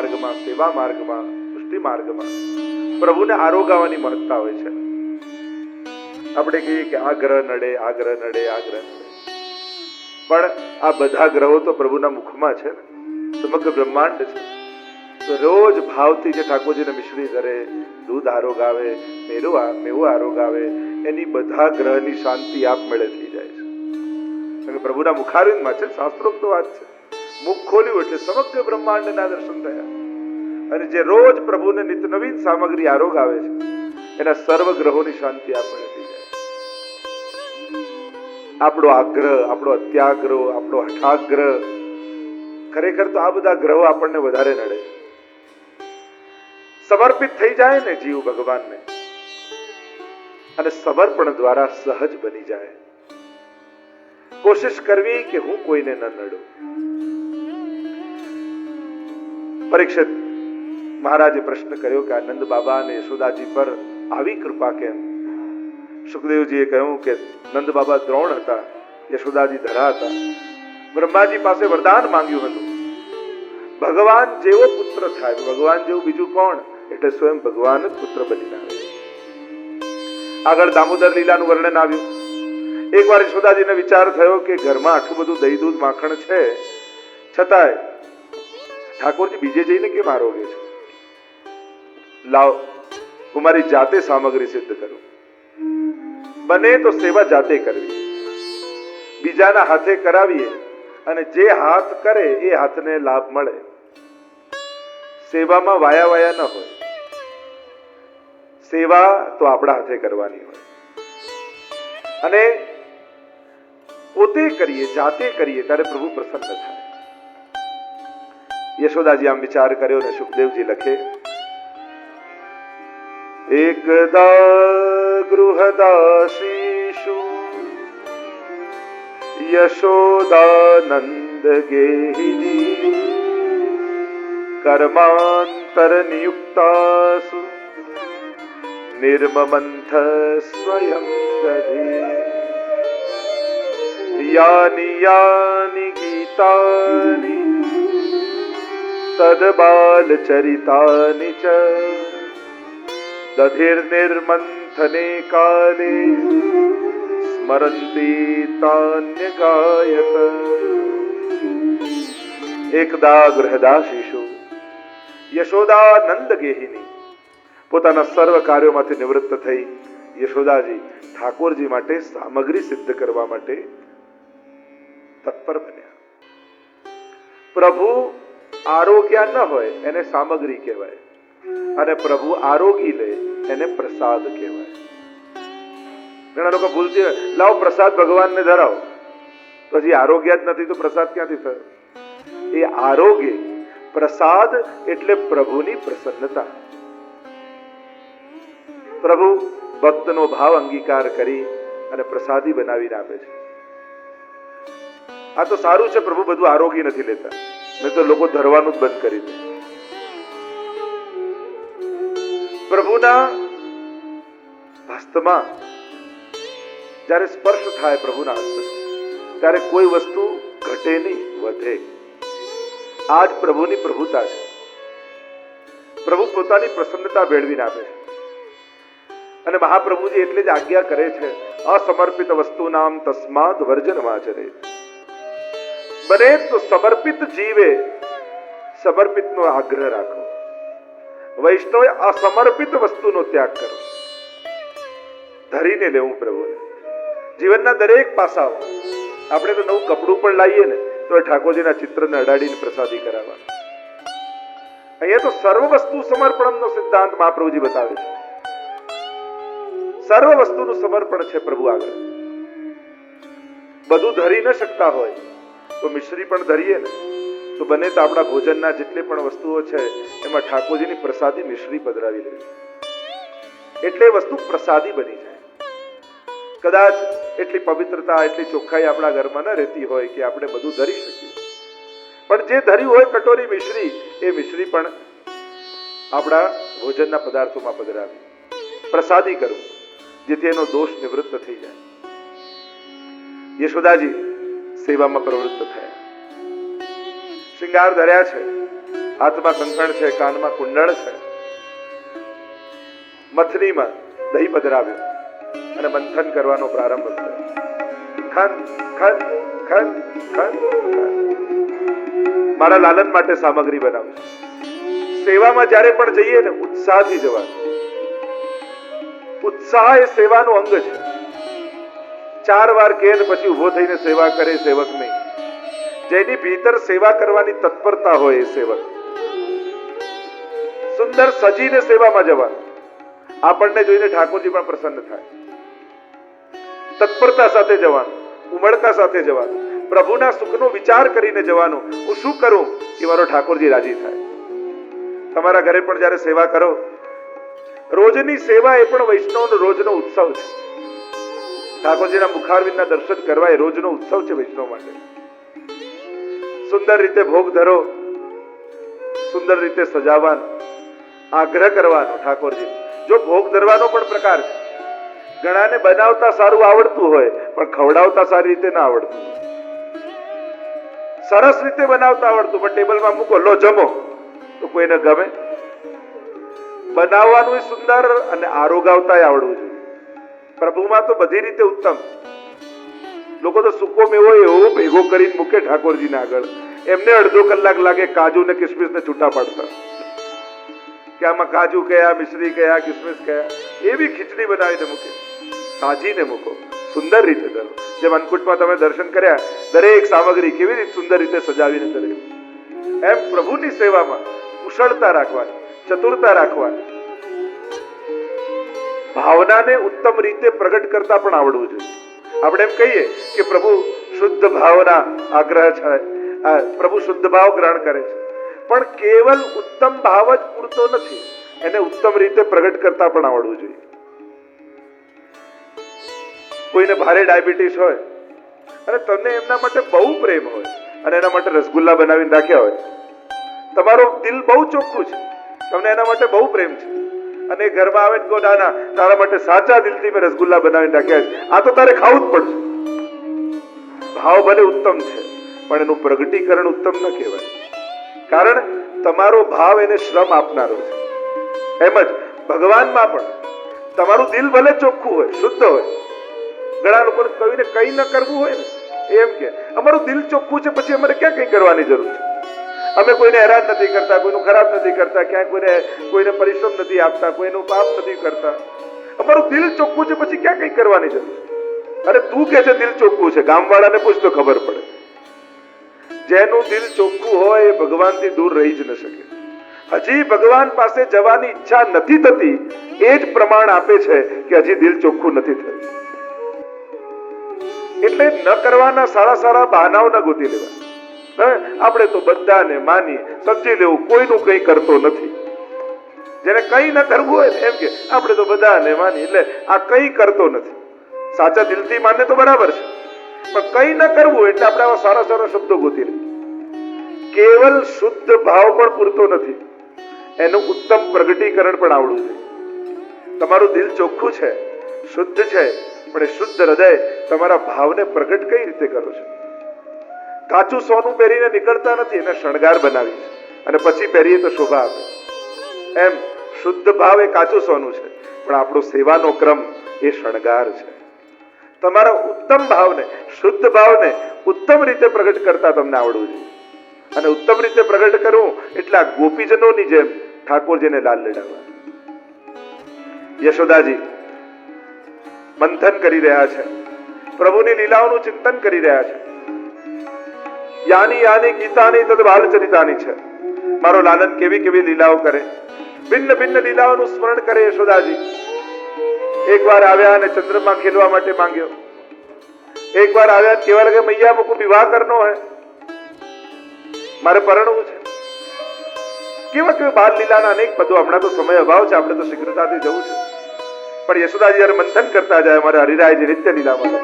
માર્ગમાં, સેવા માર્ગમાં, પુષ્ટિ માર્ગમાં પ્રભુને આરોગાવાની મહત્તા હોય છે. આપણે કહીએ કે આ ગ્રહ નડે, આ ગ્રહ નડે, આ ગ્રહ નડે, પણ આ બધા ગ્રહો તો પ્રભુના મુખમાં છે ને, સમગ્ર બ્રહ્માંડ છે. તો રોજ ભાવથી જે ઠાકોરજીને મિશ્રી ધરે, દૂધ આરોગાવે, મેવો આરોગાવે, એની બધા ગ્રહની શાંતિ આપમેળે થઈ જાય છે. કારણ કે પ્રભુના મુખારવિંદમાં છે, શાસ્ત્રોક્ત વાત છે. મુખ ખોલ્યું એટલે સમગ્ર બ્રહ્માંડના દર્શન થયા. અને જે રોજ પ્રભુને નિત્ય નવીન સામગ્રી આરોગાવે છે, એના સર્વ ગ્રહોની શાંતિ આપમેળે થઈ જાય. આપણો આગ્રહ, આપણો અત્યાગ્રહ, આપણો હઠાગ્રહ, ખરેખર તો આ બધા ગ્રહો આપણને વધારે નડે. સમર્પિત થઈ જાય ને જીવ ભગવાનને, અને સમર્પણ દ્વારા સહજ બની જાય. કોશિશ કરવી કે હું કોઈને ન નડું. પરીક્ષિત મહારાજે પ્રશ્ન કર્યો કે નંદ બાબા અને યશોદાજી પર આવી કૃપા કેમ? સુખદેવજીએ કહ્યું કે નંદ બાબા દ્રોણ હતા, યશોદાજી ધરા હતા. બ્રહ્માજી પાસે વરદાન માંગ્યું હતું, ભગવાન જેવો પુત્ર થાય. ભગવાન જેવું બીજું કોણ? એટલે સ્વયં ભગવાન જ પુત્ર બનીને આવે. આગળ દામોદર લીલાનું વર્ણન આવ્યું. એકવાર યશોદાજીને વિચાર થયો કે ઘરમાં આટલું બધું દહીં દૂધ માખણ છે, છતાંય ઠાકોરજી બીજે જઈને કેમ આરોગે છે? લાવ, હું મારી જાતે સામગ્રી સિદ્ધ કરું. બને તો સેવા જાતે કરવી, બીજાના હાથે કરાવીએ, અને જે હાથ કરે એ હાથને લાભ મળે. સેવામાં વાયા ન હોય. સેવા તો આપણા હાથે કરવાની હોય, અને પોતે કરીએ, જાતે કરીએ, ત્યારે પ્રભુ પ્રસન્ન થાય. યશોદાજી આમ વિચાર કર્યો ને સુખદેવજી લખે, એકદા ગૃહદાસીષુ યશોદાનંદ ગેહિની કર્માંતર નિયુક્તાસુ નિર્મમંથ સ્વયં દધી યાની યાની ગીતાની તદબાલ ચરિતાની ચ દધિર્નિર્મંથને કાલે સ્મરંતી તાન્ય ગાયત. એકદા ગૃહદાસીષુ યશોદાનંદ ગેહિની પોતાના સર્વ કાર્યોમાંથી નિવૃત્ત થઈ યશોદાજી ઠાકોરજી માટે સામગ્રી સિદ્ધ કરવા માટે તત્પર બન્યા. પ્રભુ આરોગ્યા ન હોય એને સામગ્રી કહેવાય, અને પ્રભુ આરોગી લે એને પ્રસાદ કહેવાય. ઘણા લોકો ભૂલથી લાવો પ્રસાદ ભગવાનને ધરાવો, પછી આરોગ્ય જ નથી તો પ્રસાદ ક્યાંથી થયો? એ આરોગ્ય પ્રસાદ એટલે પ્રભુની પ્રસન્નતા. પ્રભુ ભક્તનો ભાવ અંગીકાર કરી અને પ્રસાદી બનાવીને આપે છે. આ તો સારું છે, પ્રભુ બધું આરોગ્ય નથી લેતા, નહીં તો લોકો ધરવાનું જ બંધ કરી દે. પ્રભુના હસ્તમાં જ્યારે સ્પર્શ થાય પ્રભુના હસ્ત, ત્યારે કોઈ વસ્તુ ઘટે નહીં, વધે. આ જ પ્રભુની પ્રભુતા છે. પ્રભુ પોતાની પ્રસન્નતા ભેળવીને આપે છે. અને મહાપ્રભુજી એટલે જ આજ્ઞા કરે છે, અસમર્પિત વસ્તુનામ તસ્માદ વર્જનમાં ચરે. બને તો સમર્પિત જીવે સમર્પિતનો આગ્રહ રાખો. વૈષ્ણવે અસમર્પિત વસ્તુનો ત્યાગ કરો. ધરીને લેવું પ્રભુને. જીવનના દરેક પાસાઓ, આપણે તો નવું કપડું પણ લાવીએ ને તો ઠાકોરજીના ચિત્રને અડાડીને પ્રસાદી કરાવવા. અહીંયા તો સર્વ વસ્તુ સમર્પણનો સિદ્ધાંત મહાપ્રભુજી બતાવે છે. સર્વ વસ્તુનું સમર્પણ છે પ્રભુ આગળ. બધું ધરી ન શકતા હોય તો મિશ્રી પણ ધરીએ ને, તો બને તો આપણા ભોજનના જેટલી પણ વસ્તુઓ છે એમાં ઠાકોરજીની પ્રસાદી મિશ્રી પધરાવી લેવી, એટલે વસ્તુ પ્રસાદી બની જાય. કદાચ એટલી પવિત્રતા, એટલી ચોખ્ખાઈ આપણા ઘરમાં ન રહેતી હોય કે આપણે બધું ધરી શકીએ, પણ જે ધર્યું હોય કટોરી મિશ્રી, એ મિશ્રી પણ આપણા ભોજનના પદાર્થોમાં પધરાવી પ્રસાદી કરવું, જેથી એનો દોષ નિવૃત્ત થઈ જાય. યશોદાજી સેવામાં પ્રવૃત્ત થયા. શૃંગાર ધર્યા છે, હાથમાં કંકણ છે, કાનમાં કુંડળ છે, મથનીમાં દહીં પધરાવ્યું અને મંથન કરવાનો પ્રારંભ કર્યો. ખન ખન ખન ખન ખન. મારા લાલન માટે સામગ્રી બનાવું છું. સેવામાં જ્યારે પણ જઈએ ને ઉત્સાહથી જવાનું. ઉત્સાહ એ સેવાનું અંગ છે. 4 વાર કે પછી ઉભો થઈને સેવા કરે સેવક નહીં. જેની ભીતર સેવા કરવાની તત્પરતા હોય એ સેવક. સુંદર સજીને સેવામાં જવાનું. આપણને જોઈને ઠાકોરજી પણ પ્રસન્ન થાય. તત્પરતા સાથે જવાનું, ઉમળકા સાથે જવાનું, પ્રભુના સુખનો વિચાર કરીને જવાનું. હું શું કરું કે મારો ઠાકોરજી રાજી થાય. તમારા ઘરે પણ જ્યારે સેવા કરો, રોજની સેવા એ પણ વૈષ્ણવનો રોજનો ઉત્સવ છે. ઠાકોરજીના મુખારવિંદના દર્શન કરવા એ રોજનો ઉત્સવ છે વૈષ્ણવ માટે. સુંદર રીતે ભોગ ધરો, સુંદર રીતે સજાવવાનો, આગ્રહ કરવાનો ઠાકોરજી. જો ભોગ ધરવાનો પણ પ્રકાર છે. ઘણાને બનાવતા સારું આવડતું હોય પણ ખવડાવતા સારી રીતે ના આવડતું. સરસ રીતે બનાવતા આવડતું પણ ટેબલમાં મૂકો, લો જમો, તો કોઈને ગમે. બનાવવાનું સુંદર અને આરોગાવતા આવડવું જોઈએ. પ્રભુમાં તો બધી રીતે ઉત્તમ. લોકો તો સૂકો મેવો એવો ભેગો કરીને મૂકે ઠાકોરજીને આગળ, એમને અડધો કલાક લાગે કાજુ ને કિસમિસ ને છૂટા પાડતા, કે આમાં કાજુ કયા, મિશ્રી કયા, કિસમિસ કયા. એવી ખીચડી બનાવીને મૂકે. સાજીને મૂકો, સુંદર રીતે ધરો. જેમ અન્નકૂટમાં તમે દર્શન કર્યા, દરેક સામગ્રી કેવી રીતે સુંદર રીતે સજાવીને ધરે, એમ પ્રભુની સેવામાં કુશળતા રાખવાની, ચતુરતા રાખવાની, ભાવનાને ઉત્તમ રીતે પ્રગટ કરતા પણ આવડવું જોઈએ. આપણે એમ કહીએ કે પ્રભુ શુદ્ધ ભાવના આગ્રહ છે, પ્રભુ શુદ્ધ ભાવ ગ્રહણ કરે છે, પણ કેવલ ઉત્તમ ભાવ જ પૂરતો નથી, એને ઉત્તમ રીતે પ્રગટ કરતા પણ આવડવું જોઈએ. કોઈને ભારે ડાયાબિટીસ હોય અને તમને એમના માટે બહુ પ્રેમ હોય અને એના માટે રસગુલ્લા બનાવીને રાખ્યા હોય, તમારો દિલ બહુ ચોખ્ખું છે, તમને એના માટે બહુ પ્રેમ છે, અને ઘરમાં આવે કહો ના ના તારા માટે સાચા દિલથી મેં રસગુલ્લા બનાવીને રાખ્યા છે, આ તો તારે ખાવું જ પડશે. ભાવ ભલે ઉત્તમ છે પણ એનું પ્રગટીકરણ ઉત્તમ ન કહેવાય, કારણ તમારો ભાવ એને શ્રમ આપનારો છે. એમ જ ભગવાનમાં પણ તમારું દિલ ભલે ચોખ્ખું હોય, શુદ્ધ હોય. ઘણા લોકો કહીને કઈ ન કરવું હોય ને એમ કે અમારું દિલ ચોખ્ખું છે, પછી અમારે ક્યાં કઈ કરવાની જરૂર છે. અમે કોઈને હેરાન નથી કરતા, કોઈનું ખરાબ નથી કરતા, ક્યાંય કોઈને પરિશ્રમ નથી આપતા, કોઈનું પાપ નથી કરતા. અમારું દિલ ચોખ્ખું છે, પછી ક્યાં કઈ કરવાની જરૂર છે. અરે તું કે છે દિલ ચોખ્ખું છે, ગામવાળાને પૂછ તો ખબર પડે. જેનું દિલ ચોખ્ખું હોય એ ભગવાનથી દૂર રહી જ ન શકે. હજી ભગવાન પાસે જવાની ઈચ્છા નથી થતી, એ જ પ્રમાણ આપે છે કે હજી દિલ ચોખ્ખું નથી થયું. એટલે ન કરવાના સારા સારા બહાનાઓ ન ગોતી લેવા. આપણે તો બધાને માની સમજી લેવું, કોઈનું કઈ કરતો નથી. જેને કઈ ન કરવું હોય એમ કે આપણે તો બધાને માની, એટલે આ કઈ કરતો નથી. સાચા દિલથી માને તો બરાબર છે, પણ કઈ ન કરવું એટલે આપણે આવા સારા સારા શબ્દો ગોતી લે. કેવલ શુદ્ધ ભાવ પણ પૂરતો નથી, એનું ઉત્તમ પ્રગટીકરણ પણ આવડવું જોઈએ. તમારું દિલ ચોખ્ખું છે, શુદ્ધ છે, પણ એ શુદ્ધ હૃદય તમારા ભાવને પ્રગટ કઈ રીતે કરો છો? કાચું સોનું પહેરીને નીકળતા નથી, એને શણગાર બનાવી છે અને પછી પહેરીએ તો શોભા આપે. એમ શુદ્ધ ભાવ એ કાચું સોનું છે, પણ આપણો સેવાનો ક્રમ એ શણગાર છે. તમારા ઉત્તમ ભાવને, શુદ્ધ ભાવને ઉત્તમ રીતે પ્રગટ કરતા તમને આવડવું જોઈએ. અને ઉત્તમ રીતે પ્રગટ કરવું એટલે આ ગોપીજનોની જેમ ઠાકોરજીને લાલ લડાવવા. યશોદાજી મંથન કરી રહ્યા છે, પ્રભુની લીલાઓનું ચિંતન કરી રહ્યા છે. યાની યાની ગીતાની તદ બાલચરિતાની છે. મારો લાલન કેવી કેવી લીલાઓ કરે, ભિન્ન ભિન્ન લીલાઓનું સ્મરણ કરે યશોદાજી. એકવાર આવ્યા અને ચંદ્રમાં ખેલવા માટે માંગ્યો, એકવાર આવ્યા કેવા લગે મૈયા મુકુ વિવાહ કરનો હે, મારે પરણવું છે. કેવા કેવા બાલ લીલાના અનેક પદો. હમણાં તો સમય અભાવ છે, આપણે તો શીઘ્રતાથી જવું છે, પણ યશોદાજી જયારે મંથન કરતા જાય, મારે હરિરાયજી નિત્ય લીલામાં